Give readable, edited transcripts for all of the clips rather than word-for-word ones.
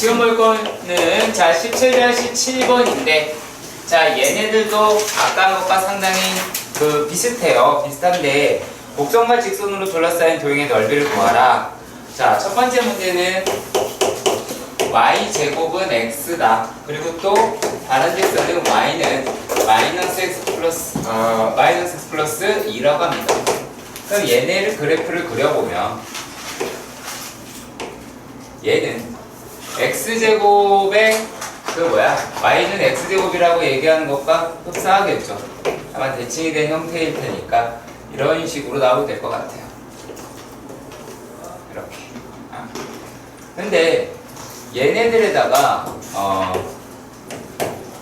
지금 볼 거는 자 17-7번인데 자 얘네들도 아까 한 것과 상당히 비슷해요. 비슷한데 곡선과 직선으로 둘러싸인 도형의 넓이를 구하라. 자 첫 번째 문제는 y제곱은 x다. 그리고 또 다른 직선은 y는 마이너스 x 플러스 2라고 합니다. 그럼 얘네를 그래프를 그려보면 얘는 x제곱의 y는 x제곱이라고 얘기하는 것과 흡사하겠죠. 아마 대칭이 된 형태일 테니까 이런 식으로 나오게 될 것 같아요. 이렇게. 근데 얘네들에다가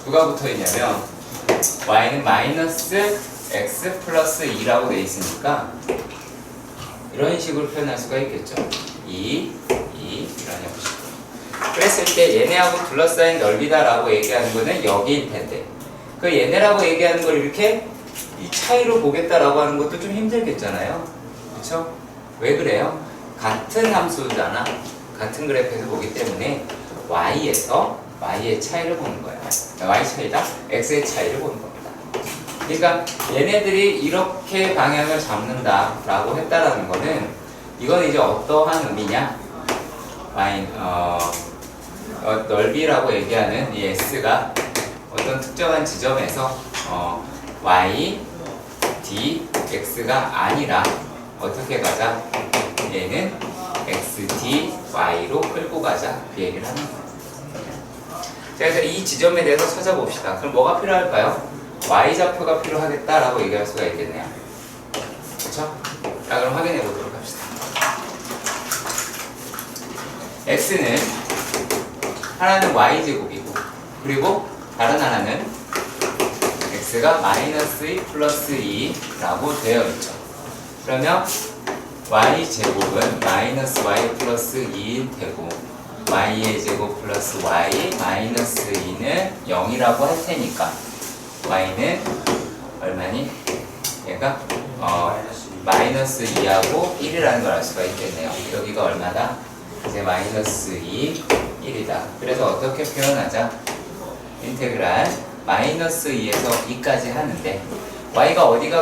누가 붙어 있냐면 y는 마이너스 x 플러스 2라고 돼 있으니까 이런 식으로 표현할 수가 있겠죠. 2 이런 형식. 그랬을 때 얘네하고 둘러싸인 넓이다라고 얘기하는 거는 여기일 텐데 그 얘네라고 얘기하는 걸 이렇게 이 차이로 보겠다라고 하는 것도 좀 힘들겠잖아요. 그렇죠? 왜 그래요? 같은 함수잖아. 같은 그래프에서 보기 때문에 y의 차이를 보는 거예요. y 차이다, x의 차이를 보는 겁니다. 그러니까 얘네들이 이렇게 방향을 잡는다라고 했다라는 거는 이건 이제 어떠한 의미냐? 넓이라고 얘기하는 이 s가 어떤 특정한 지점에서 y, d, x가 아니라 어떻게 가자? 얘는 x, d, y로 끌고 가자 그 얘기를 하는 거예요. 그래서 이 지점에 대해서 찾아봅시다. 그럼 뭐가 필요할까요? y좌표가 필요하겠다라고 얘기할 수가 있겠네요. 그렇죠? 자 그럼 확인해 보도록 합시다. x는 하나는 y제곱이고 그리고 다른 하나는 x가 마이너스 2 플러스 2라고 되어 있죠. 그러면 y제곱은 마이너스 y 플러스 2일 테고 y의 제곱 플러스 y 마이너스 2는 0이라고 할 테니까 y는 얼마니? 얘가 마이너스 2하고 1이라는 걸 알 수가 있겠네요. 여기가 얼마다? 이제 마이너스 2, 1이다. 그래서 어떻게 표현하자? 인테그랄 마이너스 2에서 2까지 하는데 x가 어디가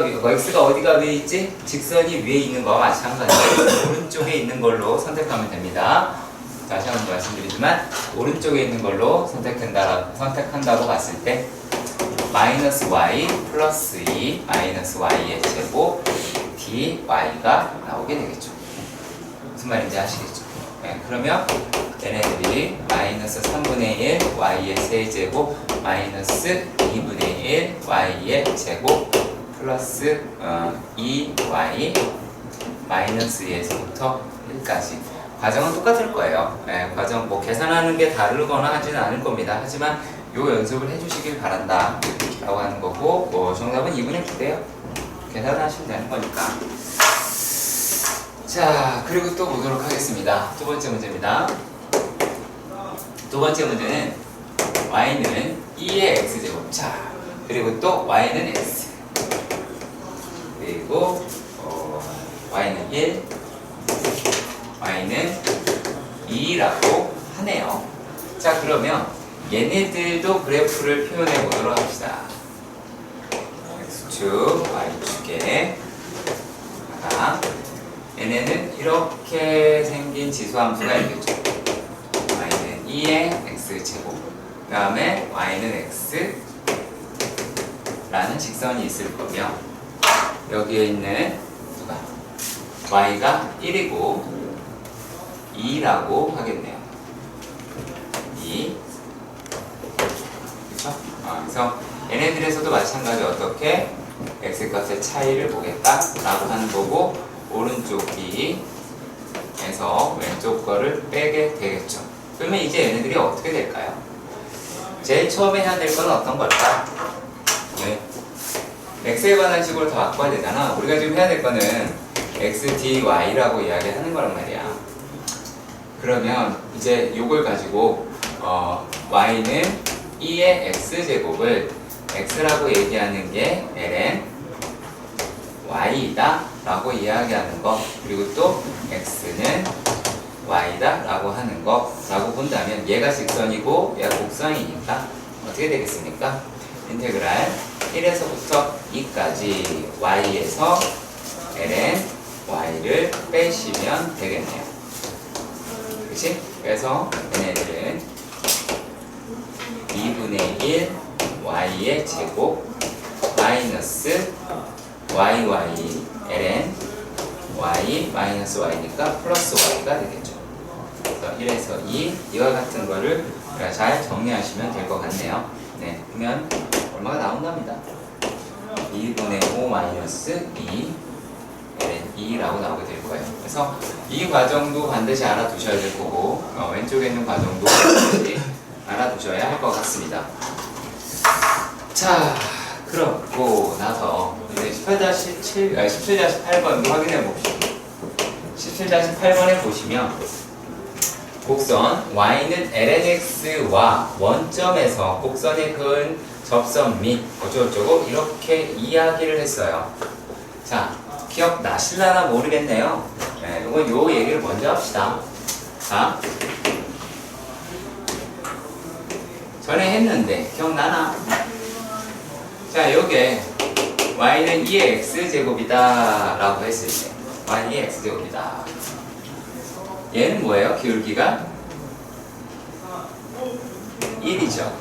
위에 있지? 직선이 위에 있는 거와 마찬가지로 오른쪽에 있는 걸로 선택하면 됩니다. 다시 한번 말씀드리지만 오른쪽에 있는 걸로 선택한다고 봤을 때 마이너스 y 플러스 2 마이너스 y의 제곱 dy가 나오게 되겠죠. 무슨 말인지 아시겠죠? 네, 그러면 얘네들이 마이너스 3분의 1 y의 세제곱 마이너스 2분의 1 y의 제곱 플러스 2y 마이너스 2에서부터 1까지 과정은 똑같을 거예요. 네, 과정 계산하는 게 다르거나 하지는 않을 겁니다. 하지만 요 연습을 해주시길 바란다 라고 하는 거고 정답은 2분의 9대요. 계산하시면 되는 거니까. 자 그리고 또 보도록 하겠습니다. 두 번째 문제입니다. 두 번째 문제는 y는 2의 x제곱. 자 그리고 또 y는 x 그리고 y는 1 y는 2라고 하네요. 자 그러면 얘네들도 그래프를 표현해 보도록 합시다. x축 y축에 얘네는 이렇게 생긴 지수함수가 있겠죠. y는 2의 x제곱 그 다음에 y는 x 라는 직선이 있을 거며 여기에 있는 y가 1이고 2라고 하겠네요. 2 그렇죠? 그래서 얘네들에서도 마찬가지 어떻게 x값의 차이를 보겠다라고 하는 거고 오른쪽 b에서 왼쪽 거를 빼게 되겠죠. 그러면 이제 얘네들이 어떻게 될까요? 제일 처음에 해야 될 건 어떤 걸까? 네. x에 관한 식으로 다 바꿔야 되잖아. 우리가 지금 해야 될 거는 x, d, y라고 이야기하는 거란 말이야. 그러면 이제 요걸 가지고 y는 2의 x제곱을 x라고 얘기하는 게 ln y이다 라고 이야기하는 거. 그리고 또 x는 y다 라고 하는 거라고 본다면 얘가 직선이고 얘가 곡선이니까 어떻게 되겠습니까? 인테그랄 1에서부터 2까지 y에서 ln y를 빼시면 되겠네요. 그치? 그래서 얘네들은 2분의 1 y의 제곱 마이너스 yy ln y 마이너스 y니까 플러스 y가 되겠죠. 그래서 1에서 2 이와 같은 거를 잘 정리하시면 될 것 같네요. 네, 그러면 얼마가 나온답니다. 2분의 5 마이너스 2 ln 2라고 나오게 될 거예요. 그래서 이 과정도 반드시 알아두셔야 될 거고 왼쪽에 있는 과정도 반드시 알아두셔야 할 것 같습니다. 자, 그렇고 나서 이제 17-8번도 확인해 봅시다. 17-8번에 보시면 곡선 y는 lnx와 원점에서 곡선에 그은 접선 및 어쩌고저쩌고 이렇게 이야기를 했어요. 자, 기억나실라나 모르겠네요. 네, 이건 요 얘기를 먼저 합시다. 자, 전에 했는데 기억나나? 자, 요게 y는 2의 x제곱이다 라고 했을 때 y는 2의 x제곱이다. 얘는 뭐예요? 기울기가 1이죠.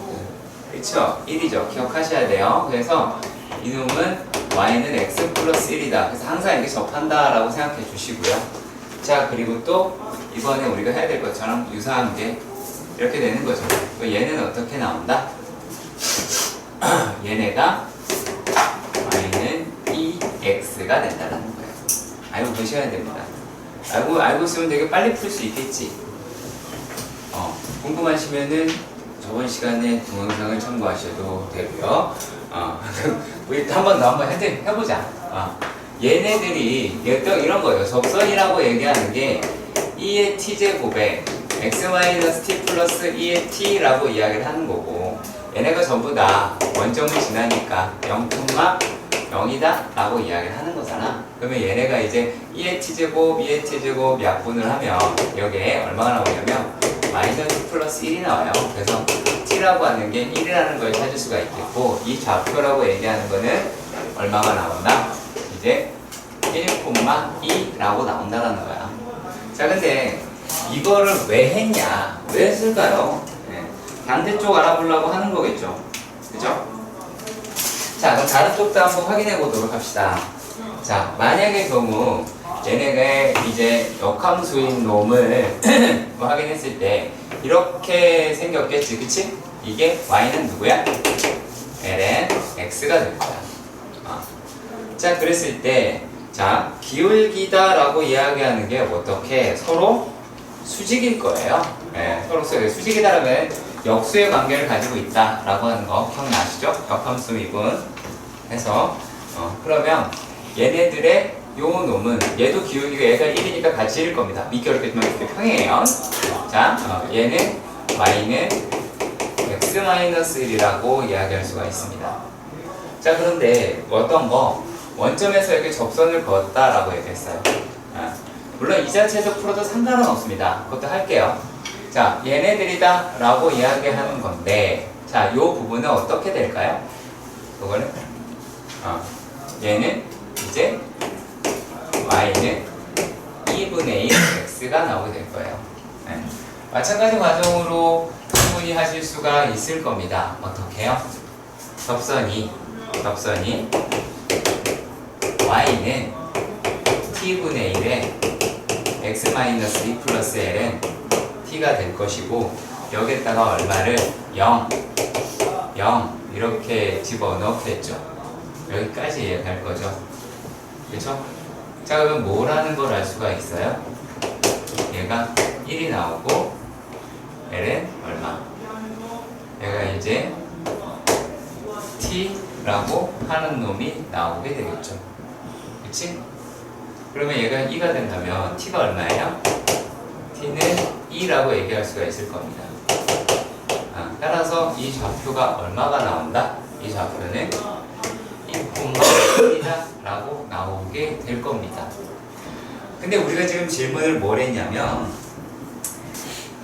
그쵸? 1이죠. 기억하셔야 돼요. 그래서 이놈은 y는 x 플러스 1이다. 그래서 항상 이렇게 접한다 라고 생각해 주시고요. 자, 그리고 또 이번에 우리가 해야 될 것처럼 유사한 게 이렇게 되는 거죠. 얘는 어떻게 나온다? 얘네가 y는 2x가 된다는 거예요. 알고 계셔야 됩니다. 알고 있으면 되게 빨리 풀 수 있겠지. 궁금하시면은 저번 시간에 동영상을 참고하셔도 되고요. 우리 한 번 더 한번 해보자. 얘네들이 이런 거예요. 접선이라고 얘기하는 게 2의 t제곱에 x-t 플러스 2의 t라고 이야기를 하는 거고, 얘네가 전부 다 원점을 지나니까 0,0이다 라고 이야기를 하는 거잖아. 그러면 얘네가 이제 2의 t제곱, 2의 t제곱 약분을 하면 여기에 얼마가 나오냐면 마이너스 플러스 1이 나와요. 그래서 t라고 하는 게 1이라는 걸 찾을 수가 있겠고, 이 좌표라고 얘기하는 거는 얼마가 나온다? 이제 1,2라고 나온다는 거야. 자, 근데 이거를 왜 했냐? 왜 했을까요? 반대쪽 알아보려고 하는 거겠죠. 그죠? 자, 그럼 다른 쪽도 한번 확인해 보도록 합시다. 자, 만약의 경우 얘네가 이제 역함수인 놈을 확인했을 때 이렇게 생겼겠지, 그치? 이게 y는 누구야? ln x가 될 거야. 자, 그랬을 때 자, 기울기다 라고 이야기하는 게 어떻게 서로 수직일 거예요. 서로 수직이다라면 역수의 관계를 가지고 있다 라고 하는 거 기억나시죠? 역함수 미분 해서 그러면 얘네들의 요 놈은 얘도 기울기가 얘가 1이니까 같이 1일 겁니다. 미끄럽겠지만 이렇게 평행해요. 자, 얘는 y는 x-1이라고 이야기할 수가 있습니다. 자, 그런데 어떤 거 원점에서 이렇게 접선을 그었다라고 얘기했어요. 물론 이 자체에서 풀어도 상관은 없습니다. 그것도 할게요. 자, 얘네들이다 라고 이야기하는 건데, 자, 요 부분은 어떻게 될까요? 그거는 얘는 이제 y는 2분의 1 x가 나오게 될 거예요. 마찬가지 과정으로 충분히 하실 수가 있을 겁니다. 어떻게요? 접선이 y는 t분의 1에 x-2 플러스 l은 t가 될 것이고, 여기에다가 얼마를 0 이렇게 집어넣겠죠. 여기까지 갈 거죠. 그렇죠? 자, 그러면 뭐라는 걸 알 수가 있어요? 얘가 1이 나오고 l은 얼마? 얘가 이제 t라고 하는 놈이 나오게 되겠죠. 그치? 그러면 얘가 2가 된다면 t가 얼마예요? t는 2라고 얘기할 수가 있을 겁니다. 따라서 이 좌표가 얼마가 나온다? 이 좌표는 1,1이다 라고 나오게 될 겁니다. 근데 우리가 지금 질문을 뭘 했냐면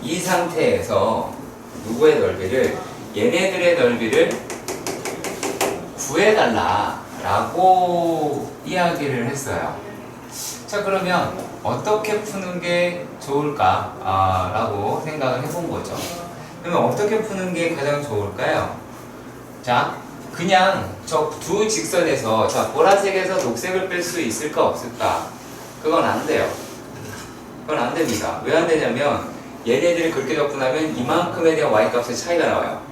이 상태에서 누구의 넓이를 얘네들의 넓이를 구해달라 라고 이야기를 했어요. 자, 그러면 어떻게 푸는 게 좋을까 라고 생각을 해본 거죠. 그러면 어떻게 푸는 게 가장 좋을까요? 자, 그냥 저 두 직선에서 자 보라색에서 녹색을 뺄 수 있을까 없을까? 그건 안 돼요. 그건 안 됩니다. 왜 안 되냐면 얘네들이 그렇게 접근하면 이만큼에 대한 y값의 차이가 나와요.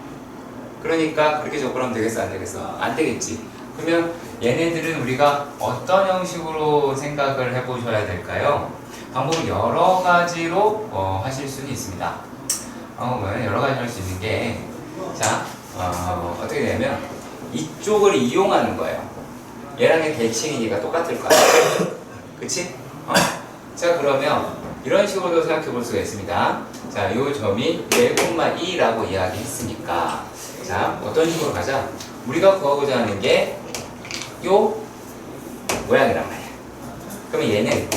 그러니까 그렇게 접근하면 되겠어 안 되겠어? 안 되겠지. 그러면 얘네들은 우리가 어떤 형식으로 생각을 해보셔야 될까요? 방법은 여러 가지로 하실 수는 있습니다. 여러 가지 할 수 있는 게 자, 어떻게 되냐면 이쪽을 이용하는 거예요. 얘랑의 대칭이니까 똑같을 거야. 그치? 자, 그러면 이런 식으로도 생각해 볼 수가 있습니다. 자, 요 점이 1,2라고 이야기했으니까 자, 어떤 식으로 가자? 우리가 구하고자 하는 게 요 모양이란 말이야. 그러면 얘는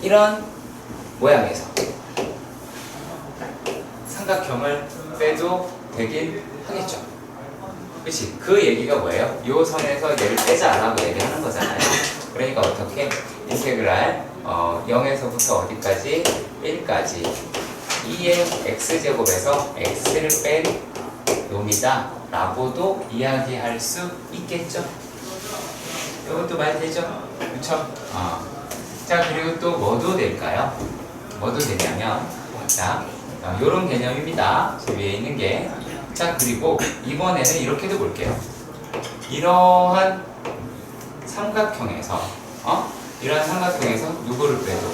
이런 모양에서 삼각형을 빼도 되긴 하겠죠. 그치? 그 얘기가 뭐예요? 요 선에서 얘를 빼자라고 얘기하는 거잖아요. 그러니까 어떻게? 인테그랄 0에서부터 어디까지? 1까지 2의 x제곱에서 x를 뺀 놈이다 라고도 이야기할 수 있겠죠. 이것도 말 되죠? 그쵸? 자, 그리고 또 뭐도 될까요? 뭐도 되냐면 자, 요런 개념입니다. 저 위에 있는 게. 자, 그리고 이번에는 이렇게도 볼게요. 이러한 삼각형에서 이러한 삼각형에서 누구를 빼도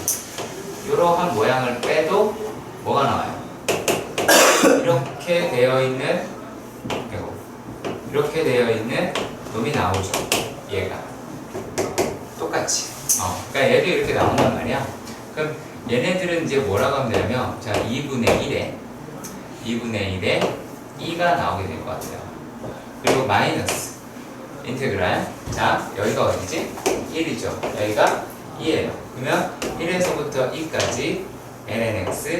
이러한 모양을 빼도 뭐가 나와요? 이렇게 되어 있는 놈이 나오죠. 얘가 똑같이. 그러니까 얘도 이렇게 나온단 말이야. 그럼 얘네들은 이제 뭐라고 하면 되냐면 자 2분의 1에 2가 나오게 될 것 같아요. 그리고 마이너스 인테그랄 자 여기가 어디지? 1이죠. 여기가 2예요. 그러면 1에서부터 2까지 lnx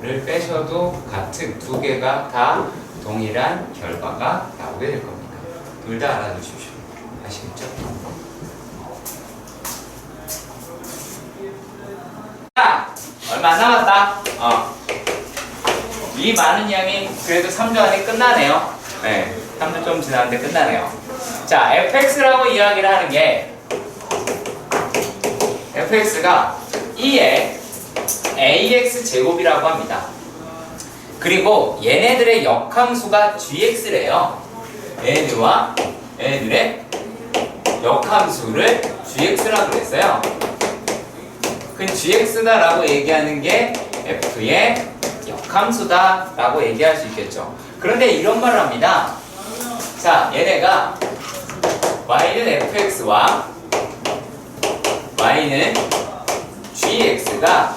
dx를 빼셔도 같은 두 개가 다 동일한 결과가 나오게 될 겁니다. 둘 다 알아두십시오. 아시겠죠? 자, 얼마 안 남았다. 이 많은 양이 그래도 3주 안에 끝나네요. 네, 3주 좀 지났는데 끝나네요. 자, fx라고 이야기를 하는 게 fx가 2의 ax 제곱이라고 합니다. 그리고 얘네들의 역함수가 gx래요. 얘네들의 역함수를 gx라고 그랬어요. 그 gx다라고 얘기하는 게 f의 역함수다라고 얘기할 수 있겠죠. 그런데 이런 말을 합니다. 자, 얘네가 y는 fx와 y는 gx가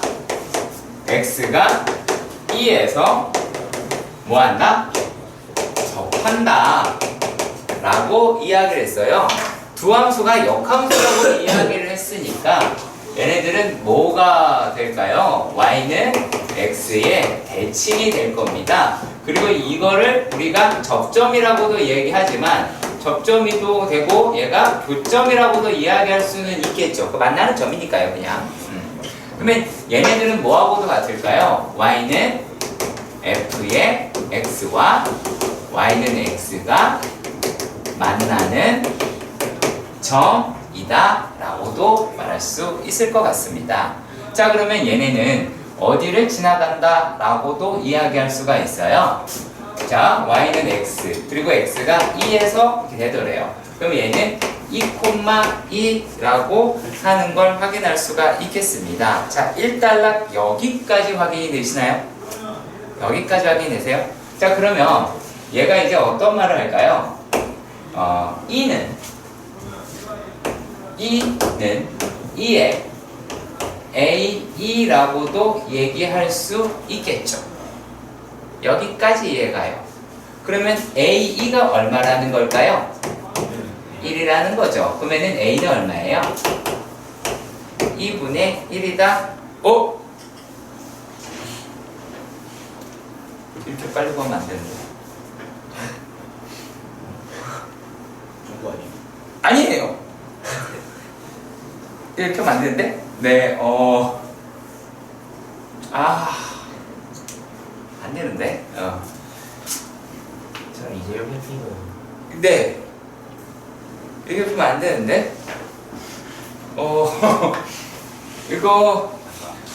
x가 2에서 뭐한다? 접한다 라고 이야기를 했어요. 두 함수가 역함수라고 이야기를 했으니까 얘네들은 뭐가 될까요? y는 x의 대칭이 될 겁니다. 그리고 이거를 우리가 접점이라고도 얘기하지만 접점이도 되고 얘가 교점이라고도 이야기할 수는 있겠죠. 만나는 점이니까요, 그냥. 그러면 얘네들은 뭐하고도 같을까요? y는 f의 x와 y는 x가 만나는 점이다 라고도 말할 수 있을 것 같습니다. 자, 그러면 얘네는 어디를 지나간다 라고도 이야기할 수가 있어요. 자, y는 x 그리고 x가 2에서 이렇게 되더래요. 그럼 얘는 2,2라고 하는 걸 확인할 수가 있겠습니다. 자, 1단락 여기까지 확인이 되시나요? 여기까지 확인이 되세요? 자, 그러면 얘가 이제 어떤 말을 할까요? 2는 2의 A2라고도 얘기할 수 있겠죠. 여기까지 이해가요. 그러면 A2가 얼마라는 걸까요? 1이라는 거죠. 그러면은 A는 얼마예요? 2분의 1이다. 이렇게 빨리 구하면 안 되는데. 좋은 거 아니에요? 아니에요. 이렇게 하면 안 되는데? 네, 안 되는데? 자, 이재용 해피는 네. 이렇게 보면 안 되는데? 이거,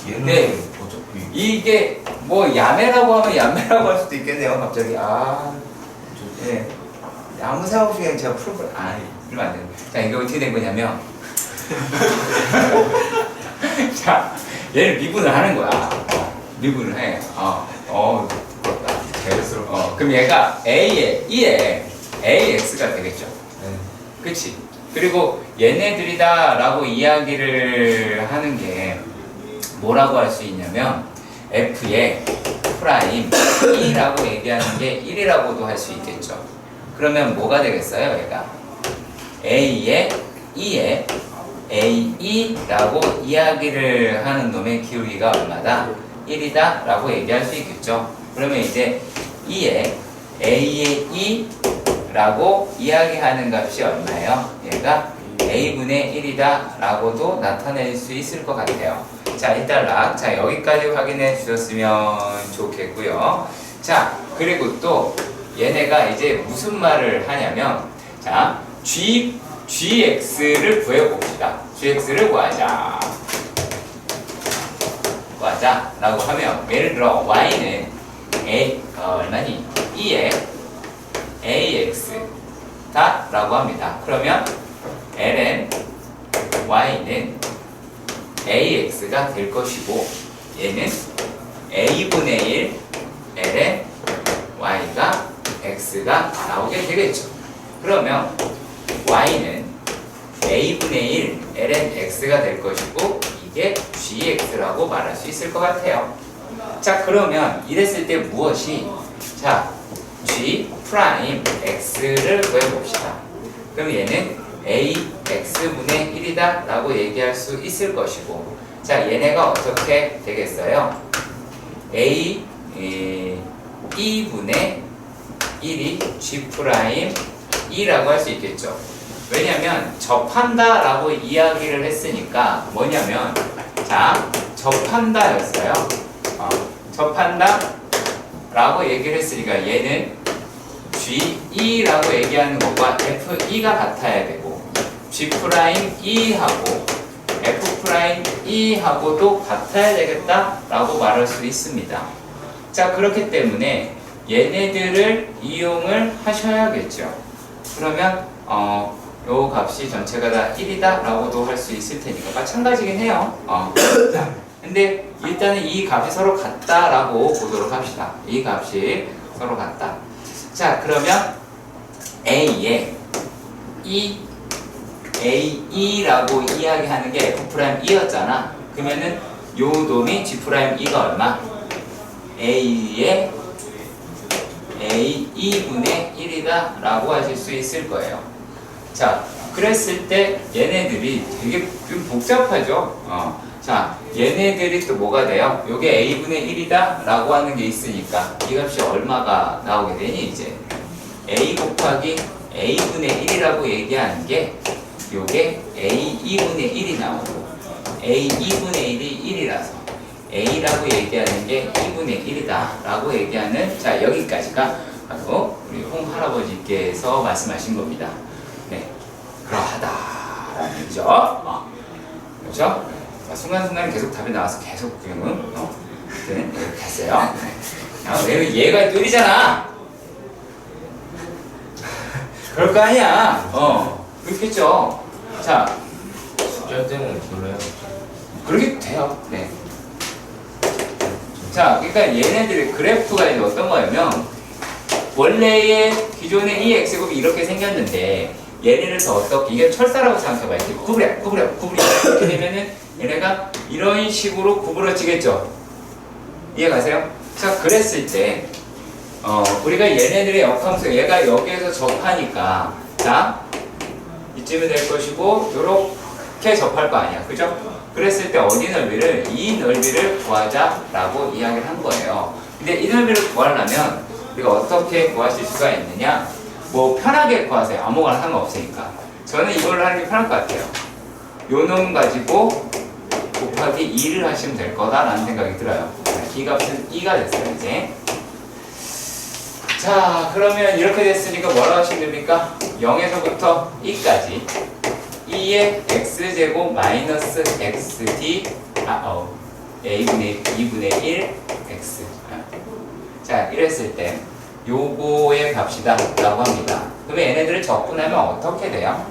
얘는 네. 어차피 이게 뭐 야매라고 하면 야매라고 할 수도 있겠네요, 갑자기. 예. 아무 생각 없이 그냥 제가 풀어버려. 이러면 안 되는. 자, 이게 어떻게 된 거냐면. 자, 얘를 미분을 하는 거야. 미분을 해. 부끄럽다. 자연스러워. 그럼 얘가 E에 AX가 되겠죠. 네. 그치? 그리고 얘네들이다 라고 이야기를 하는 게 뭐라고 할 수 있냐면 F의 프라임 E라고 얘기하는 게 1이라고도 할 수 있겠죠. 그러면 뭐가 되겠어요? 얘가 A에 E에 AE라고 이야기를 하는 놈의 기울기가 얼마다? 1이다 라고 얘기할 수 있겠죠. 그러면 이제 E에 A의 E 라고 이야기하는 값이 얼마예요? 얘가 A분의 1이다 라고도 나타낼 수 있을 것 같아요. 자, 일단 자, 여기까지 확인해 주셨으면 좋겠고요. 자, 그리고 또 얘네가 이제 무슨 말을 하냐면 자, GX를 구해봅시다. GX를 구하자 라고 하면 예를 들어 Y는 얼마니? E에 AX다 라고 합니다. 그러면 ln y는 AX가 될 것이고 얘는 A분의 1 ln y가 X가 나오게 되겠죠. 그러면 y는 A분의 1 ln X가 될 것이고 이게 GX라고 말할 수 있을 것 같아요. 자, 그러면 이랬을 때 무엇이 자 G 프라임 X를 구해봅시다. 그럼 얘는 AX분의 1이다 라고 얘기할 수 있을 것이고 자, 얘네가 어떻게 되겠어요? E분의 1이 G 프라임 E라고 할 수 있겠죠. 왜냐면 접한다 라고 이야기를 했으니까 뭐냐면 자, 접한다 였어요. 접한다 라고 얘기를 했으니까 얘는 GE라고 얘기하는 것과 FE가 같아야 되고 G'E하고 F'E하고도 같아야 되겠다 라고 말할 수 있습니다. 자, 그렇기 때문에 얘네들을 이용을 하셔야겠죠. 그러면 요 값이 전체가 다 1이다 라고도 할 수 있을 테니까 마찬가지긴 해요. 자, 근데 일단은 이 값이 서로 같다라고 보도록 합시다. 이 값이 서로 같다. 자, 그러면 A에 AE라고 이야기하는 게 F'E였잖아. 그러면은 요 놈이 G'E가 얼마? A의 AE분의 1이다 라고 하실 수 있을 거예요. 자, 그랬을 때 얘네들이 되게 좀 복잡하죠. 자, 얘네들이 또 뭐가 돼요? 요게 A분의 1이다 라고 하는 게 있으니까 이 값이 얼마가 나오게 되니 이제 A 곱하기 A분의 1이라고 얘기하는 게 요게 A2분의 1이 나오고 A2분의 1이 1이라서 A라고 얘기하는 게 2분의 1이다 라고 얘기하는 자, 여기까지가 바로 우리 홍 할아버지께서 말씀하신 겁니다. 네, 그러하다라는 거죠. 그렇죠? 순간순간 계속 답이 나와서 계속 그러면 이렇게 했어요. 왜 얘가 뚫리잖아. 그럴 거 아니야. 그렇겠죠. 자, 숙제 때는 별로예요. 그렇게 돼요. 네. 자, 그러니까 얘네들의 그래프가 이제 어떤 거냐면 원래의 기존의 이 x곱이 이렇게 생겼는데 얘네를 더 어떻게 이게 철사라고 생각해봐. 이렇게 구부려 이렇게 되면은 얘네가 이런 식으로 구부러지겠죠. 이해가세요? 자, 그랬을 때 우리가 얘네들의 역함수 얘가 여기에서 접하니까 자, 이쯤이 될 것이고 요렇게 접할 거 아니야. 그죠? 그랬을 때 어디 넓이를 이 넓이를 구하자라고 이야기를 한 거예요. 근데 이 넓이를 구하려면 우리가 어떻게 구하실 수가 있느냐? 뭐 편하게 구하세요. 아무거나 상관없으니까. 저는 이걸로 하는 게 편할 것 같아요. 요 놈 가지고 곱하기 2를 하시면 될 거다라는 생각이 들어요. 이 값은 2가 됐어요, 이제. 자, 그러면 이렇게 됐으니까 뭐라고 하시면 됩니까? 0에서부터 2까지 2의 x제곱 마이너스 xd a분의 2분의 1 x. 자, 이랬을 때 요거의 값이다 라고 합니다. 그러면 얘네들을 적분하면 어떻게 돼요?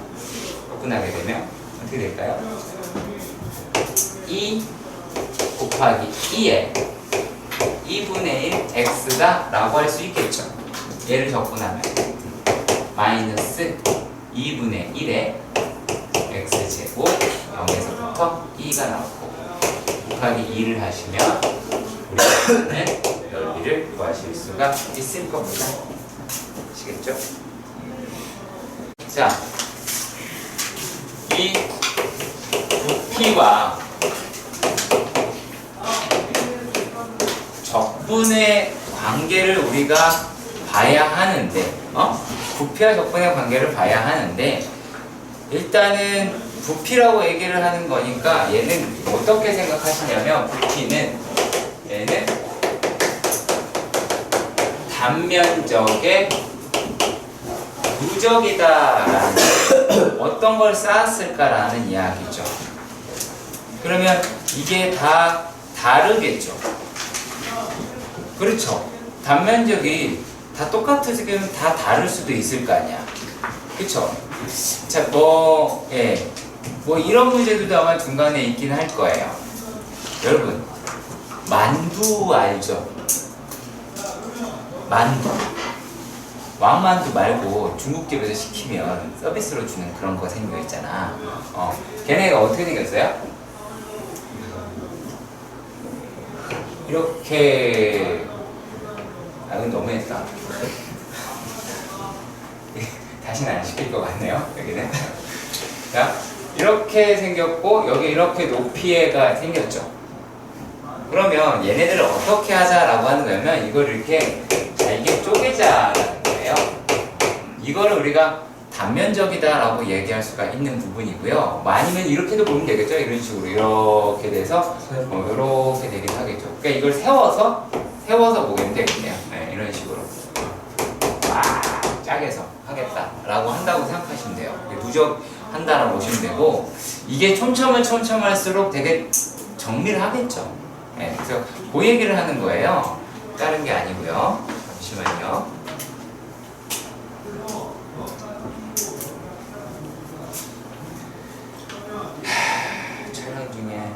적분하게 되면 어떻게 될까요? 2 곱하기 2에 2분의 1 x다 라고 할 수 있겠죠. 얘를 적분하면 마이너스 2분의 1에 x제곱 0에서부터 2가 나오고 곱하기 2를 하시면 우리는 넓이를 구하실 수가 있을 겁니다. 아시겠죠? 자, 이 부피와 적분의 관계를 우리가 봐야 하는데, 부피와 적분의 관계를 봐야 하는데, 일단은 부피라고 얘기를 하는 거니까 얘는 어떻게 생각하시냐면, 부피는 얘는 단면적의 누적이다라는 어떤 걸 쌓았을까라는 이야기죠. 그러면 이게 다 다르겠죠. 그렇죠. 단면적이 다 똑같으면 다 다를 수도 있을 거 아니야. 그쵸? 자, 뭐 이런 문제도 아마 중간에 있긴 할 거예요. 여러분, 만두 알죠? 만두. 왕만두 말고 중국집에서 시키면 서비스로 주는 그런 거 생겨 있잖아. 걔네가 어떻게 생겼어요? 이렇게. 이건 너무했다. 다시는 안 시킬 것 같네요, 여기는. 자, 이렇게 생겼고, 여기 이렇게 높이가 생겼죠. 그러면 얘네들을 어떻게 하자라고 하는 거냐면, 이걸 이렇게 잘게 쪼개자라는 거예요. 이거를 우리가 단면적이다라고 얘기할 수가 있는 부분이고요. 뭐 아니면 이렇게도 보면 되겠죠. 이런 식으로 이렇게 돼서 이렇게 되긴 하겠죠. 그러니까 이걸 세워서 보면 되겠네요. 네, 이런 식으로 짝에서 하겠다라고 한다고 생각하시면 돼요. 누적한다라고 보시면 되고, 이게 촘촘할수록 되게 정리를 하겠죠. 네, 그래서 그 얘기를 하는 거예요. 다른 게 아니고요. 잠시만요. 촬영 중에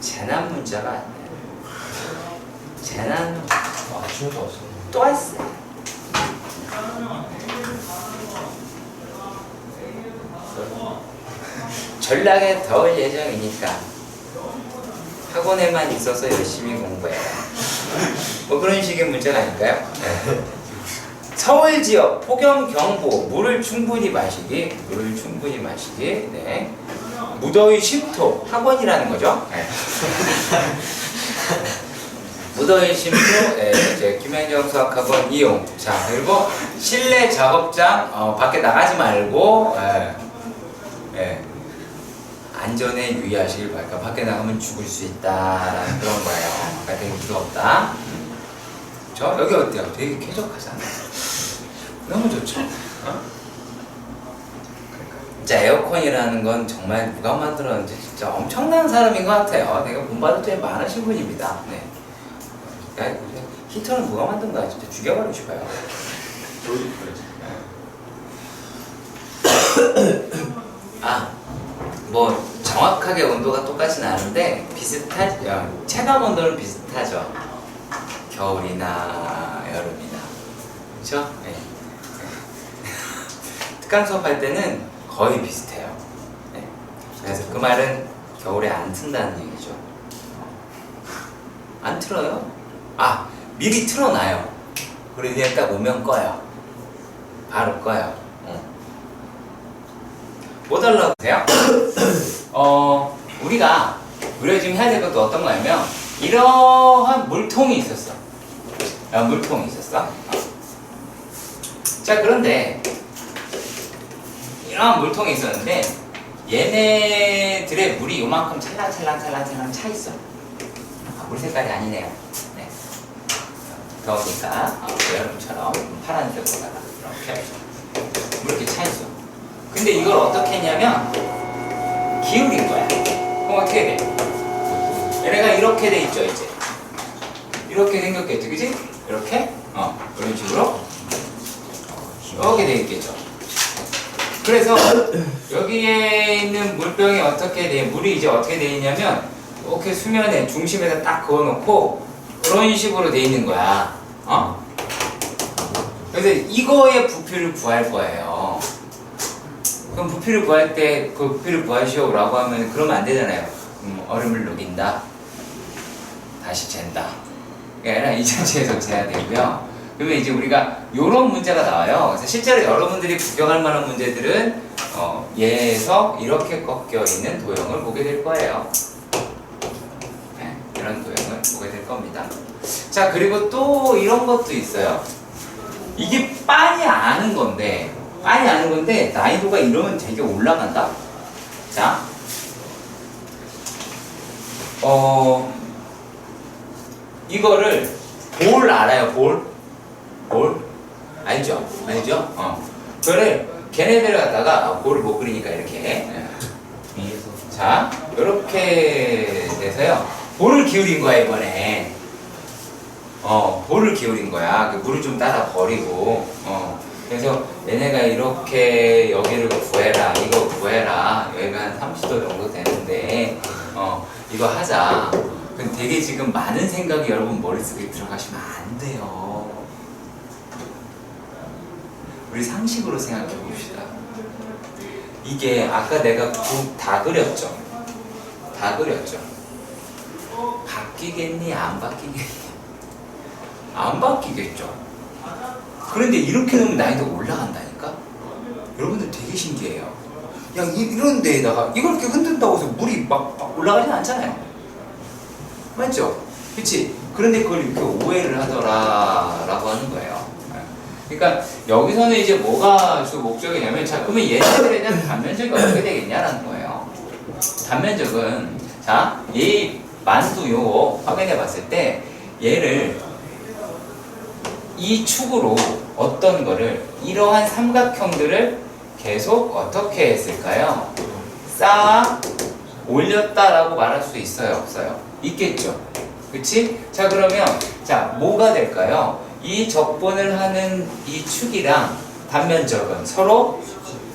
재난 문자가 왔네요. 재난 아침에도 왔어. 또 왔어요. 전락에 더울 예정이니까 학원에만 있어서 열심히 공부해라. 뭐 그런 식의 문제가 아닐까요? 네. 서울 지역 폭염 경보, 물을 충분히 마시기. 네. 무더위 쉼터 학원이라는 거죠. 네. 무더위 쉼터, 이제 김현정 수학학원 이용. 자, 그리고 실내 작업장 밖에 나가지 말고, 안전에 유의하시길 바랄까. 밖에 나가면 죽을 수 있다라는 그런 거예요. 그러니까 되게 무섭다. 저 여기 어때요? 되게 쾌적하잖아. 너무 좋죠. 진짜 에어컨이라는 건 정말 누가 만들었는지 진짜 엄청난 사람인 것 같아요. 내가 본받을 게 많으신 분입니다. 네. 히터는 누가 만든 거야? 진짜 죽여버리고 싶어요. 뭐 정확하게 온도가 똑같진 않은데 비슷하죠. 체감 온도는 비슷하죠. 겨울이나 여름이나. 그렇죠? 네. 특강 수업할 때는 거의 비슷해요. 네. 그래서 그 말은 겨울에 안 튼다는 얘기죠. 안 틀어요? 미리 틀어놔요. 그리고 그냥 딱 오면 꺼요. 바로 꺼요. 뭐 달라고 하세요? 우리가 지금 해야 될 것도 어떤 거냐면, 이러한 물통이 있었어. 물통이 있었어. 자, 그런데 이런 물통이 있었는데 얘네들의 물이 요만큼 찰랑찰랑 차 있어. 물 색깔이 아니네요. 네. 더우니까 여름처럼 파란색으로다가 이렇게 이렇게 차 있어. 근데 이걸 어떻게 했냐면 기울인 거야. 그럼 어떻게 돼? 얘네가 이렇게 돼 있죠, 이제. 이렇게 생겼겠지, 그지? 이렇게? 이런 식으로 이렇게 돼 있겠죠. 그래서 여기에 있는 물병이 어떻게 돼? 물이 이제 어떻게 돼 있냐면 이렇게 수면에 중심에다 딱 그어놓고 그런 식으로 돼 있는 거야. 그래서 이거의 부피를 구할 거예요. 그럼 부피를 구할 때 그 부피를 구하시오라고 하면 그러면 안 되잖아요. 얼음을 녹인다. 다시 잰다. 그게 아니라 이 자체에서 재야 되고요. 그러면 이제 우리가 요런 문제가 나와요. 그래서 실제로 여러분들이 구경할 만한 문제들은 얘에서 이렇게 꺾여 있는 도형을 보게 될 거예요. 네, 이런 도형을 보게 될 겁니다. 자, 그리고 또 이런 것도 있어요. 이게 빤히 아는 건데 난이도가 이러면 되게 올라간다. 자, 이거를 볼 알아요? 볼? 알죠? 그거를 걔네들 갖다가 볼을 못 그리니까 이렇게 위에서. 자, 이렇게 돼서요. 볼을 기울인 거야, 이번에. 볼을 기울인 거야. 그 물을 좀 따라 버리고. 그래서 얘네가 이렇게 여기를 구해라, 이거 구해라. 여기가 한 30도 정도 되는데, 이거 하자. 근데 되게 지금 많은 생각이 여러분 머릿속에 들어가시면 안 돼요. 우리 상식으로 생각해 봅시다. 이게 아까 내가 다 그렸죠? 바뀌겠니? 안 바뀌겠니? 안 바뀌겠죠. 그런데 이렇게 놓으면 난이도가 올라간다니까? 여러분들 되게 신기해요. 야, 이런 데에다가 이걸 이렇게 흔든다고 해서 물이 막 올라가진 않잖아요. 맞죠? 그치? 그런데 그걸 이렇게 오해를 하더라 라고 하는 거예요. 그러니까 여기서는 이제 뭐가 주 목적이냐면, 자, 그러면 얘네들에 대한 단면적이 어떻게 되겠냐라는 거예요. 단면적은, 자, 이 만수 요거 확인해 봤을 때 얘를 이 축으로 어떤 거를 이러한 삼각형들을 계속 어떻게 했을까요? 쌓아 올렸다라고 말할 수 있어요, 없어요? 있겠죠. 그치? 자, 그러면 자, 뭐가 될까요? 이 적분을 하는 이 축이랑 단면적은 서로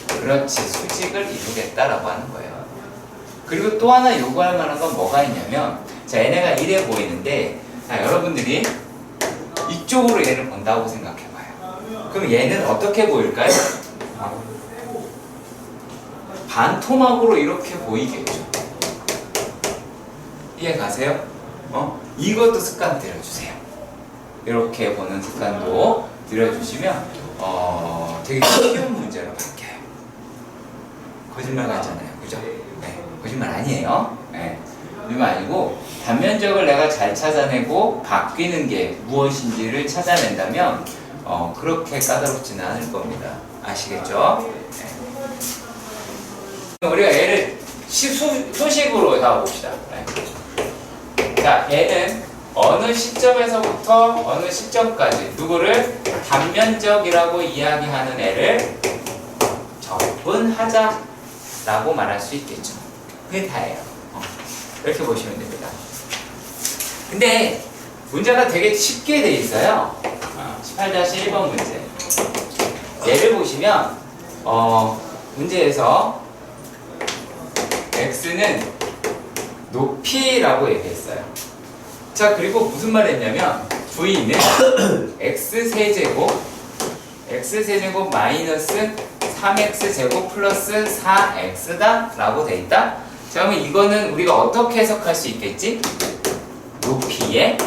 그렇지 수직을 이루겠다라고 하는 거예요. 그리고 또 하나 요구할 만한 건 뭐가 있냐면, 자, 얘네가 이래 보이는데, 자, 여러분들이 이쪽으로 얘를 본다고 생각해봐요. 그럼 얘는 어떻게 보일까요? 반토막으로 이렇게 보이겠죠. 이해 가세요? 이것도 습관 들여주세요. 이렇게 보는 습관도 들여주시면 되게 쉬운 문제로 바뀌어요. 거짓말 같잖아요, 그죠? 네, 거짓말 아니에요. 네, 거짓말 아니고 단면적을 내가 잘 찾아내고 바뀌는 게 무엇인지를 찾아낸다면 그렇게 까다롭지는 않을 겁니다. 아시겠죠? 네. 우리가 얘를 수식으로 잡아봅시다. 네. 자, 얘는 어느 시점에서부터 어느 시점까지 누구를 단면적이라고 이야기하는 애를 적분하자라고 말할 수 있겠죠. 그게 다예요. 이렇게 보시면 됩니다. 근데 문제가 되게 쉽게 돼 있어요. 18-1번 문제. 얘를 보시면 문제에서 x는 높이라고 얘기했어요. 자, 그리고 무슨 말 했냐면 v는 x세제곱 마이너스 3x제곱 플러스 4x다 라고 돼 있다. 자, 그러면 이거는 우리가 어떻게 해석할 수 있겠지? 높이에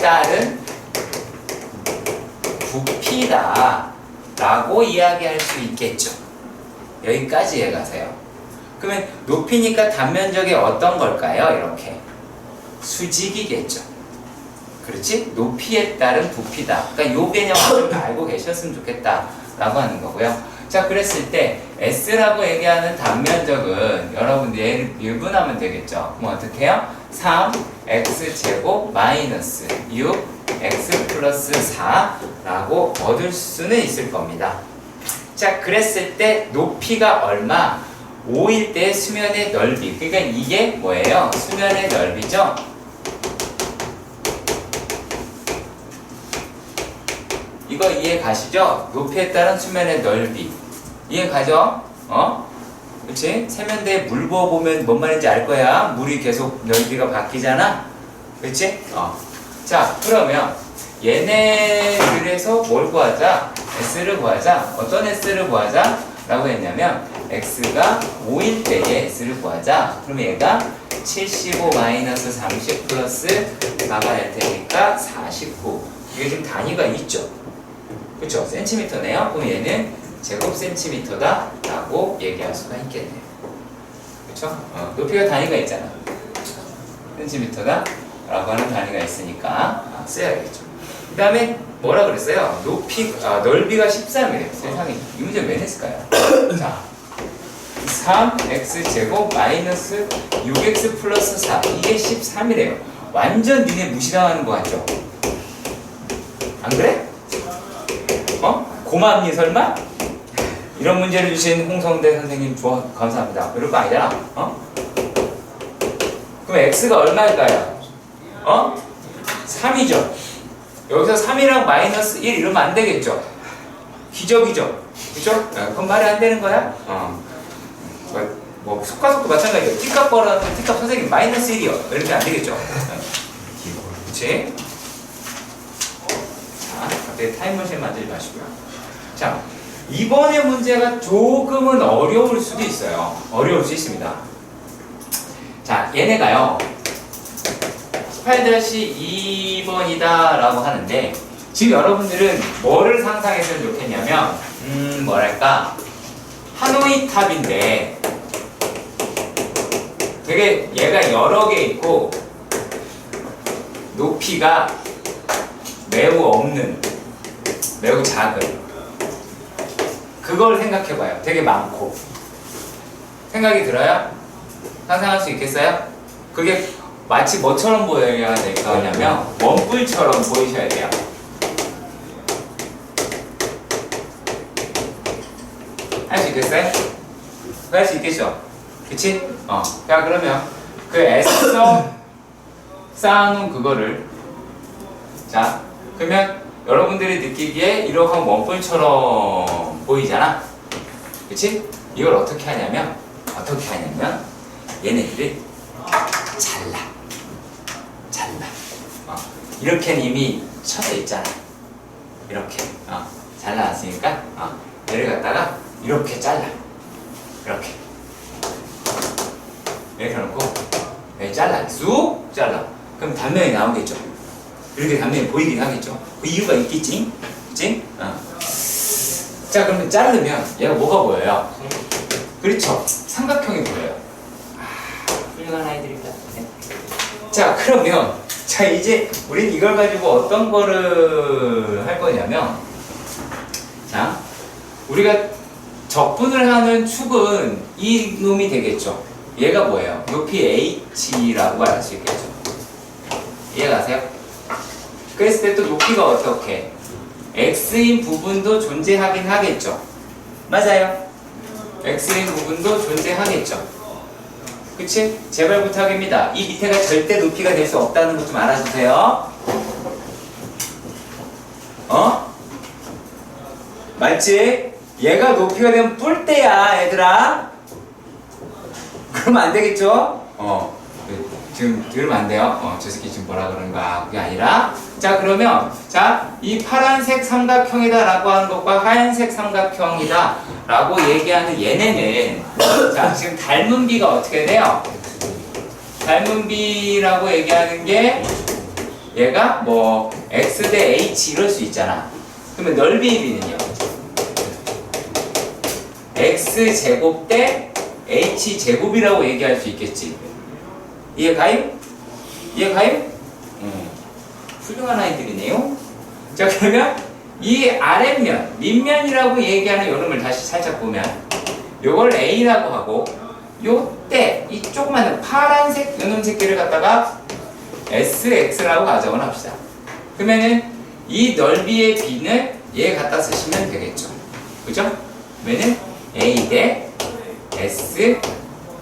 따른 부피다 라고 이야기할 수 있겠죠. 여기까지 이해가세요. 그러면 높이니까 단면적이 어떤 걸까요? 이렇게 수직이겠죠. 그렇지? 높이에 따른 부피다. 그러니까 요 개념을 좀 알고 계셨으면 좋겠다라고 하는 거고요. 자, 그랬을 때 S라고 얘기하는 단면적은 여러분들 얘를 미분하면 되겠죠. 그럼 어떻게 해요? 3X제곱 마이너스 6X 플러스 4라고 얻을 수는 있을 겁니다. 자, 그랬을 때 높이가 얼마? 5일 때 수면의 넓이. 그러니까 이게 뭐예요? 수면의 넓이죠? 이거 이해 가시죠? 높이에 따른 수면의 넓이. 이해 가죠? 그치? 세면대에 물 부어보면 뭔 말인지 알 거야. 물이 계속 넓이가 바뀌잖아? 그치? 자, 그러면 얘네들에서 뭘 구하자? S를 구하자. 어떤 S를 구하자? 라고 했냐면 X가 5일 때의 S를 구하자. 그러면 얘가 75 마이너스 30 플러스 4가 될 테니까 49. 이게 지금 단위가 있죠? 그쵸? 센티미터네요. 그럼 얘는 제곱 센티미터다 라고 얘기할 수가 있겠네요. 그쵸? 높이가 단위가 있잖아. 센티미터다 라고 하는 단위가 있으니까 써야겠죠. 그 다음에 뭐라 그랬어요? 넓이가 13이래요. 세상에 이 문제 왜 냈을까요? 자, 3x제곱 마이너스 6x 플러스 4 이게 13이래요. 완전 니네 무시당하는 거 같죠? 안 그래? 고맙니 설마? 이런 문제를 주신 홍성대 선생님 감사합니다. 이럴 거 아니잖아. 그럼 x가 얼마일까요? 3이죠. 여기서 3이랑 마이너스 1 이러면 안 되겠죠? 기적이죠? 그죠? 그건 말이 안 되는 거야? 뭐 속가속도 마찬가지예요. T값 벌어놨는데 T값 선생님 마이너스 1이요. 이렇게 안 되겠죠? 그치? 자, 갑자기 타임머신 만들지 마시고요. 자, 이번의 문제가 조금은 어려울 수도 있어요. 어려울 수 있습니다. 자, 얘네가요 18-2번이다 라고 하는데 지금 여러분들은 뭐를 상상했으면 좋겠냐면 뭐랄까 하노이 탑인데 되게 얘가 여러 개 있고 높이가 매우 없는 매우 작은 그걸 생각해봐요. 되게 많고 생각이 들어요? 상상할 수 있겠어요? 그게 마치 뭐처럼 보여야 될까냐면 원뿔처럼 보이셔야 돼요. 할 수 있겠어요? 할 수 있겠죠? 그치? 자, 그러면 그 애써 쌓아놓은 그거를 자, 그러면 여러분들이 느끼기에 이러한 원뿔처럼 보이잖아? 그치? 이걸 어떻게 하냐면 얘네들을 잘라 이렇게는 이미 쳐져 있잖아. 이렇게 잘라놨으니까 얘를 갖다가 이렇게 잘라. 이렇게 놓고 잘라. 쑥 잘라. 그럼 단면이 나오겠죠. 이렇게 단면이 보이긴 하겠죠. 그 이유가 있겠지? 그치? 자, 그러면 자르면 얘가 뭐가 보여요? 그렇죠. 삼각형이 보여요. 훌륭한 아이들입니다. 네. 자, 그러면 자, 이제 우린 이걸 가지고 어떤 거를 할 거냐면 자, 우리가 적분을 하는 축은 이 놈이 되겠죠. 얘가 뭐예요? 높이 h라고 알 수 있겠죠. 이해가세요? 그랬을 때 또 높이가 어떻게? x인 부분도 존재하긴 하겠죠. 맞아요. x인 부분도 존재하겠죠. 그치? 제발 부탁입니다. 이 밑에가 절대 높이가 될 수 없다는 것 좀 알아주세요. 맞지? 얘가 높이가 되면 뿔대야, 얘들아. 그러면 안 되겠죠? 지금 들으면 안 돼요. 저 새끼 지금 뭐라 그러는가. 그게 아니라. 자, 그러면, 자, 이 파란색 삼각형이다 라고 하는 것과 하얀색 삼각형이다 라고 얘기하는 얘네는, 자, 지금 닮은 비가 어떻게 돼요? 닮은 비라고 얘기하는 게, 얘가 뭐, x 대 h 이럴 수 있잖아. 그러면 넓이의 비는요? x 제곱 대 h 제곱이라고 얘기할 수 있겠지. 이해가요? 이해가요? 훌륭한 아이들이네요. 자, 그러면 이 아랫면, 밑면이라고 얘기하는 요 놈을 다시 살짝 보면 요걸 A라고 하고 요때 이 조그마한 파란색 요놈 새끼를 갖다가 SX라고 가정을 합시다. 그러면은 이 넓이의 B는 얘 갖다 쓰시면 되겠죠. 그죠? 그러면은 A 대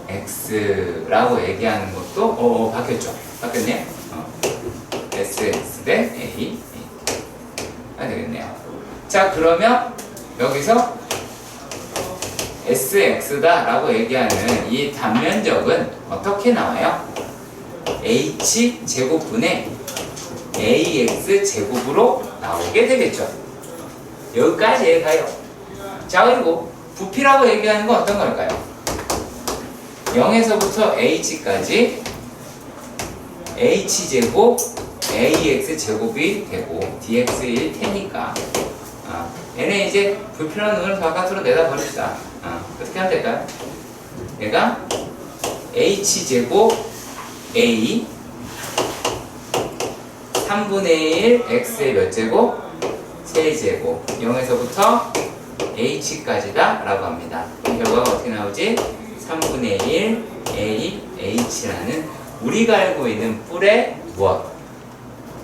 SX라고 얘기하는 것도 바뀌었죠. 바뀌었네. SX 대 A 되겠네요. 자, 그러면 여기서 SX다 라고 얘기하는 이 단면적은 어떻게 나와요? H 제곱분의 AX 제곱으로 나오게 되겠죠. 여기까지 가요. 자, 그리고 부피라고 얘기하는 건 어떤 걸까요? 0에서부터 H까지 H제곱 AX 제곱이 되고 DX1 테니까 얘네 이제 불필요한 놈을 바깥으로 내다 버립시다. 어떻게 하면 될까요? 얘가 H제곱 A 3분의 1 X의 몇 제곱? 세제곱 0에서부터 H까지다 라고 합니다. 그럼 결과가 어떻게 나오지? 3분의 1 A H라는 우리가 알고 있는 뿔의 무엇?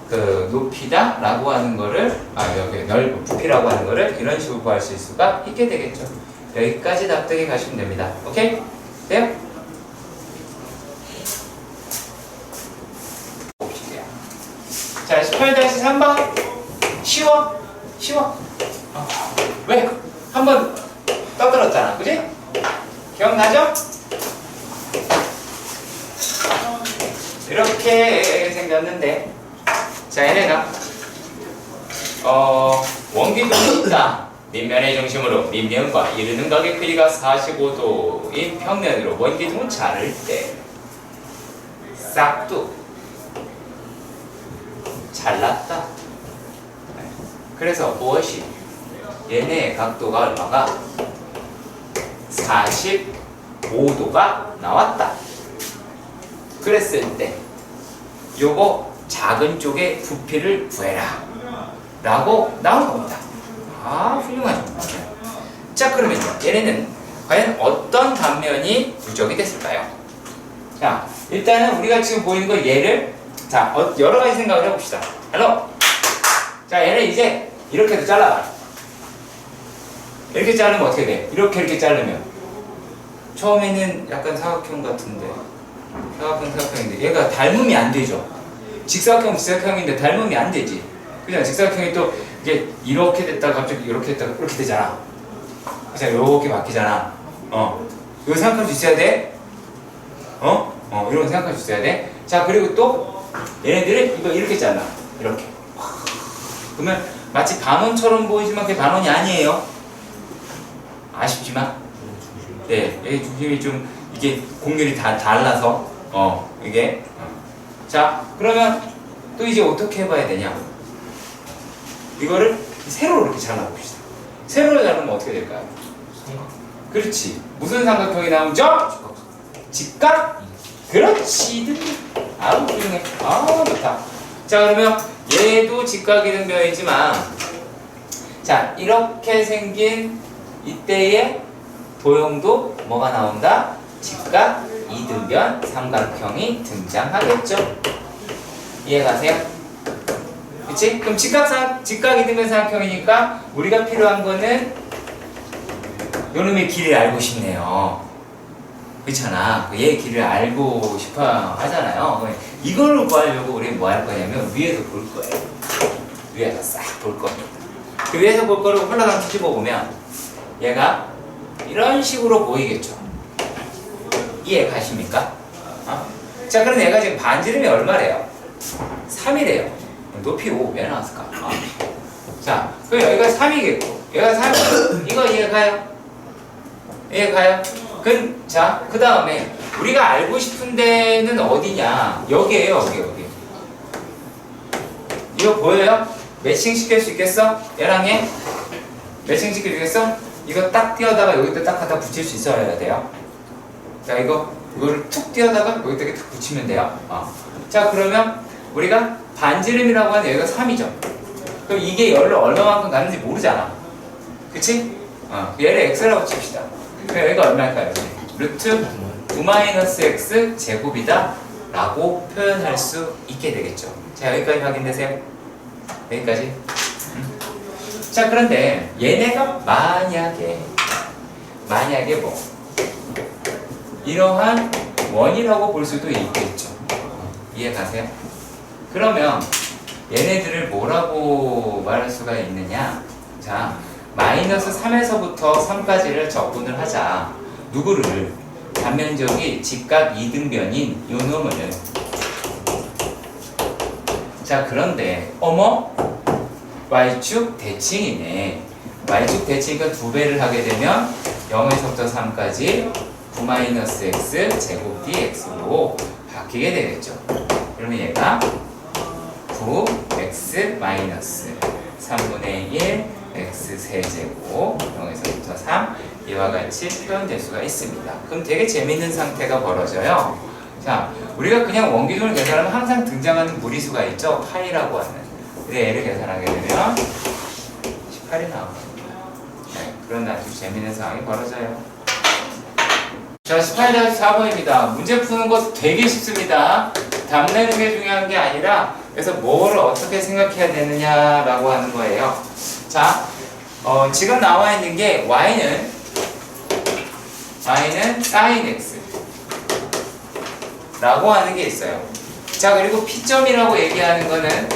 그 높이다 라고 하는 거를 여기 넓은 부피라고 하는 거를 이런 식으로 구할 수 있을 수가 있게 되겠죠. 여기까지 납득해 가시면 됩니다. 오케이? 돼요? 봅시다. 자, 18-3번 쉬워? 왜? 한번 떠들었잖아, 그지? 기억나죠? 이렇게 생겼는데 자, 얘네가 원기둥이 있다. 밑면의 중심으로 밑면과 이르는 각의 크기가 45도인 평면으로 원기둥을 자를 때 싹둑 잘랐다. 그래서 무엇이? 얘네의 각도가 얼마가? 45도가 나왔다. 그랬을 때 요거 작은 쪽의 부피를 구해라 라고 나온 겁니다. 훌륭하죠. 자, 그러면 얘네는 과연 어떤 단면이 부적이 됐을까요? 자, 일단은 우리가 지금 보이는 거 얘를 자, 여러 가지 생각을 해봅시다. 자, 얘를 이제 이렇게도 잘라봐. 이렇게 자르면 어떻게 돼? 이렇게 자르면 처음에는 약간 사각형 같은데 사각형인데 얘가 닮음이 안 되죠. 직사각형인데 닮음이 안 되지. 그냥 직사각형이 또 이게 이렇게 됐다가 갑자기 이렇게 됐다가 이렇게 되잖아. 그냥 이렇게 바뀌잖아. 이거 생각할 수 있어야 돼. 이런 거 생각할 수 있어야 돼. 자, 그리고 또 얘네들은 이거 이렇게 잘라. 이렇게. 그러면 마치 반원처럼 보이지만 그게 반원이 아니에요. 아쉽지만. 네, 여기 중심이 좀 이게 곡률이 다 달라서 이게. 자, 그러면 또 이제 어떻게 해봐야 되냐? 이거를 세로로 이렇게 잘라봅시다. 세로로 자르면 어떻게 될까요? 그렇지. 무슨 삼각형이 나오죠? 직각? 그렇지. 훌륭해. 좋다. 자, 그러면 얘도 직각 이등변이지만 자, 이렇게 생긴 이때의 도형도 뭐가 나온다? 직각 이등변 삼각형이 등장하겠죠. 이해가세요? 그치? 그럼 직각 이등변 삼각형이니까 우리가 필요한 거는 요놈의 길이를 알고 싶네요. 그렇잖아. 얘 길을 알고 싶어 하잖아요. 이걸로 구하려고 우리 뭐 할 거냐면 위에서 볼 거예요. 위에서 싹 볼 겁니다. 그 위에서 볼 거를 홀라당 뒤집어 보면 얘가 이런 식으로 보이겠죠. 이해 가십니까? 자, 그럼 얘가 지금 반지름이 얼마래요? 3이래요. 높이 5 왜 나왔을까? 자, 그럼 여기가 3이겠고 얘가 3이고 이거 이해가요? 이해가요? 자, 그 다음에 우리가 알고 싶은 데는 어디냐? 여기에요, 여기. 이거 보여요? 매칭 시킬 수 있겠어? 얘랑 얘? 매칭 시킬 수 있겠어? 이거 딱 띄어다가 여기다 딱 갖다 붙일 수 있어야 돼요. 자, 이거를 툭 띄어다가 여기다 딱 붙이면 돼요. 자, 그러면 우리가 반지름이라고 하는 여기가 3이죠. 그럼 이게 열로 얼마만큼 가는지 모르잖아. 그치? 얘를 x라고 칩시다. 그럼 여기가 얼마일까요? 루트 9-x 제곱이다 라고 표현할 수 있게 되겠죠. 자, 여기까지 확인되세요? 여기까지? 자, 그런데 얘네가 만약에 뭐 이러한 원이라고 볼 수도 있겠죠. 이해 가세요? 그러면 얘네들을 뭐라고 말할 수가 있느냐? 자, 마이너스 3에서부터 3까지를 적분을 하자. 누구를? 단면적이 직각 이등변인 요 놈을. 자, 그런데 어머? y축 대칭이네. y축 대칭은 2배를 하게 되면 0에서부터 3까지 9-x 제곱 dx로 바뀌게 되겠죠. 그러면 얘가 9x 마이너스 3분의 1 x 세제곱 0에서부터 3 이와 같이 표현될 수가 있습니다. 그럼 되게 재밌는 상태가 벌어져요. 자, 우리가 그냥 원기둥을 계산하면 항상 등장하는 무리수가 있죠. 파이라고 하는. 근데 얘를 계산하게 되면 18이 나오거든요. 네, 그런 아주 재밌는 상황이 벌어져요. 자, 18-4번입니다. 문제 푸는 거 되게 쉽습니다. 답 내는 게 중요한 게 아니라 그래서 뭐를 어떻게 생각해야 되느냐라고 하는 거예요. 자, 지금 나와 있는 게 y는 sin x 라고 하는 게 있어요. 자, 그리고 P점이라고 얘기하는 거는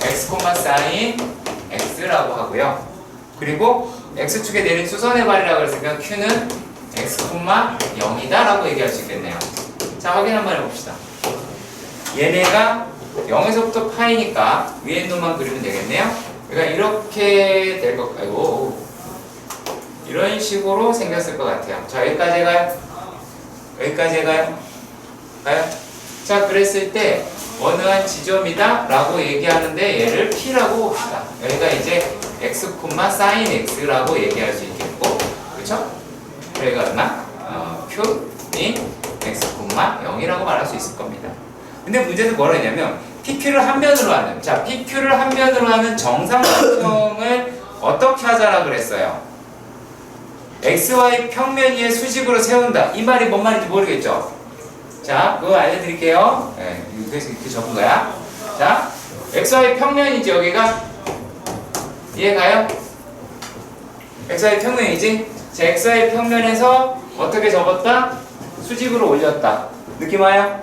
x, sin x라고 하고요. 그리고 x축에 내린 수선의 발이라고 했으니까 q는 x, 0이다 라고 얘기할 수 있겠네요. 자, 확인 한번 해봅시다. 얘네가 0에서부터 파이니까 위에 놈만 그리면 되겠네요. 그러니까 이렇게 될 것 같고 이런 식으로 생겼을 것 같아요. 자, 여기까지 가요? 여기까지 가요? 가요? 자, 그랬을 때 어느 한 지점이다 라고 얘기하는데 얘를 P라고 봅시다. 여기가 이제 x, sin x라고 얘기할 수 있겠고, 그쵸? 여기가 얼마? Q인 x, 0이라고 말할 수 있을 겁니다. 근데 문제는 뭐라 했냐면 PQ를 한 면으로 하는, 자, PQ를 한 면으로 하는 정삼각형을 어떻게 하자라 그랬어요? XY 평면 위에 수직으로 세운다. 이 말이 뭔 말인지 모르겠죠? 자, 그거 알려드릴게요. 네, 그래서 이렇게 적은 거야. 자, XY 평면이지, 여기가? 이해가요? XY 평면이지? 자, XY 평면에서 어떻게 접었다? 수직으로 올렸다. 느낌 와요?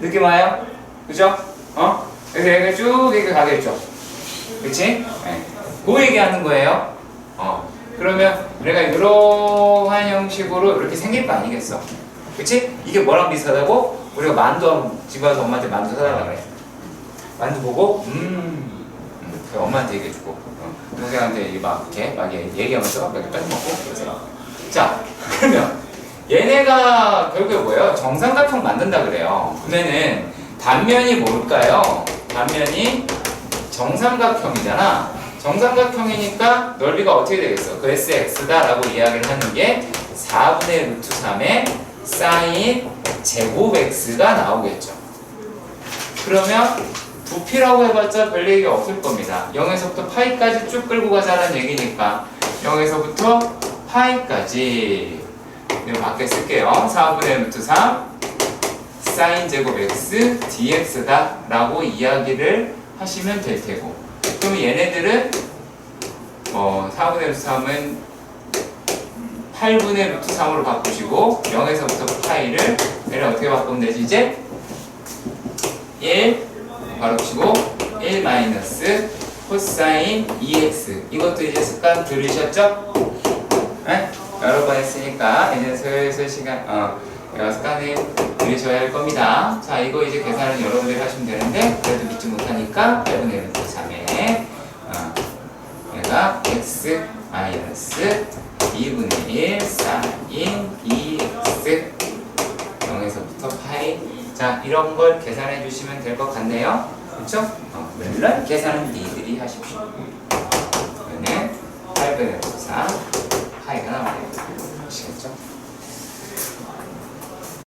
느낌 와요? 그죠? 그래서 여기가 쭉 이렇게 가겠죠? 그치? 네. 그 얘기하는 거예요. 그러면 우리가 이러한 형식으로 이렇게 생길 거 아니겠어? 그치? 이게 뭐랑 비슷하다고? 우리가 만두 집에서 엄마한테 만두 사달라고 그래. 만두 보고 엄마한테 얘기해주고 동생한테 막 얘기하면서 몇 개까지 먹고 그러세요. 자, 그러면 얘네가 결국에 뭐예요? 정삼각형 만든다 그래요. 그러면은 단면이 뭘까요? 단면이 정삼각형이잖아. 정삼각형이니까 넓이가 어떻게 되겠어? 그 SX다 라고 이야기를 하는 게 4분의 루트 3의 sin 제곱 X가 나오겠죠. 그러면 부피라고 해봤자 별 얘기가 없을 겁니다. 0에서부터 파이까지 쭉 끌고 가자는 얘기니까 0에서부터 파이까지 이거 밖에 쓸게요. 4분의 루트 3 sin 제곱 X dx다 라고 이야기를 하시면 될 테고, 그럼 얘네들은 4분의 루트 3은 8분의 루트 3으로 바꾸시고 0에서부터 파이를 얘를 어떻게 바꾸면 되지? 이제 1 바로 치고 1 마이너스 코사인 2x, 이것도 이제 습관 들으셨죠? 네? 여러 번 했으니까 이제 슬슬 시간 습관을 들으셔야 할 겁니다. 자, 이거 이제 계산은 여러분들이 하시면 되는데 그래도 믿지 못하니까 8분의 루트 3에 얘가 x 마이너스 2분의 1 사인 2x 0에서부터 파이. 자, 이런 걸 계산해 주시면 될 것 같네요. 그렇죠? 물론 계산은 니들이 하십시오. 그러면 8분의 루트 3 파이가 나와요. 아시겠죠?